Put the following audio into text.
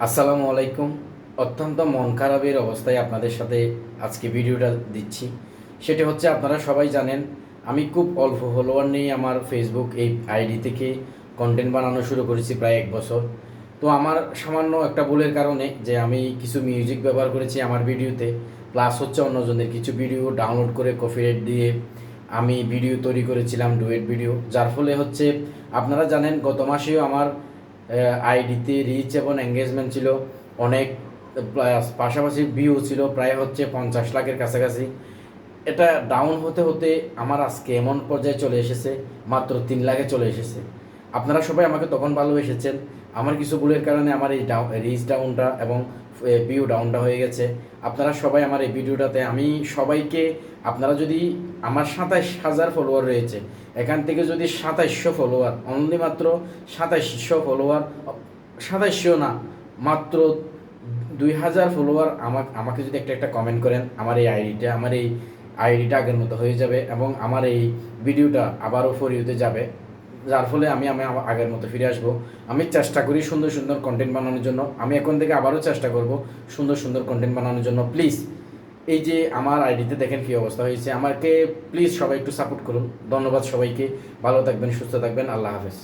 আসসালামু আলাইকুম। অত্যন্ত মন খারাপের অবস্থায় আপনাদের সাথে আজকে ভিডিওটা দিচ্ছি। সেটা হচ্ছে, আপনারা সবাই জানেন আমি খুব অল্প ফলোয়ার নিয়ে আমার ফেসবুক এই আইডি থেকে কন্টেন্ট বানানো শুরু করেছি প্রায় 1 বছর। তো আমার সামান্য একটা ভুলের কারণে যে আমি কিছু মিউজিক ব্যবহার করেছি আমার ভিডিওতে, প্লাস হচ্ছে অন্যজনের কিছু ভিডিও ডাউনলোড করে কপিরাইট দিয়ে আমি ভিডিও তৈরি করেছিলাম, ডুয়েট ভিডিও, যার ফলে হচ্ছে আপনারা জানেন গত মাসেও আমার আইডিতে রিচ এবং এঙ্গেজমেন্ট ছিল অনেক, পাশাপাশি ভিউ ছিল প্রায় হচ্ছে 50 লাখের কাছাকাছি। এটা ডাউন হতে হতে আমার আজকে এমন পর্যায়ে চলে এসেছে, মাত্র 3 লাখে চলে এসেছে। আপনারা সবাই আমাকে তখন ভালোবেসেছেন, আমার কিছু ভুলের কারণে আমার এই রিচ ডাউনটা এবং ভিউ ডাউনটা হয়ে গেছে। আপনারা সবাই আমার এই ভিডিওটাতে, আমি সবাইকে, আপনারা যদি, আমার 27,000 ফলোয়ার রয়েছে, এখান থেকে যদি 2700 ফলোয়ার, অনলি মাত্র 2700 ফলোয়ার, 2700 না, মাত্র 2000 ফলোয়ার আমাকে যদি একটা একটা কমেন্ট করেন, আমার এই আইডিটা আগের মতো হয়ে যাবে এবং আমার এই ভিডিওটা আবারও ফরিয়ে যাবে, যার ফলে আমি আমি আমার আগের মতো ফিরে আসবো। আমি চেষ্টা করি সুন্দর সুন্দর কন্টেন্ট বানানোর জন্য, আমি এখন থেকে আবারও চেষ্টা করব সুন্দর সুন্দর কন্টেন্ট বানানোর জন্য। প্লিজ, এই যে আমার আইডিতে দেখেন কী অবস্থা হয়েছে, আমাকে প্লিজ সবাই একটু সাপোর্ট করুন। ধন্যবাদ সবাইকে, ভালো থাকবেন, সুস্থ থাকবেন, আল্লাহ হাফেজ।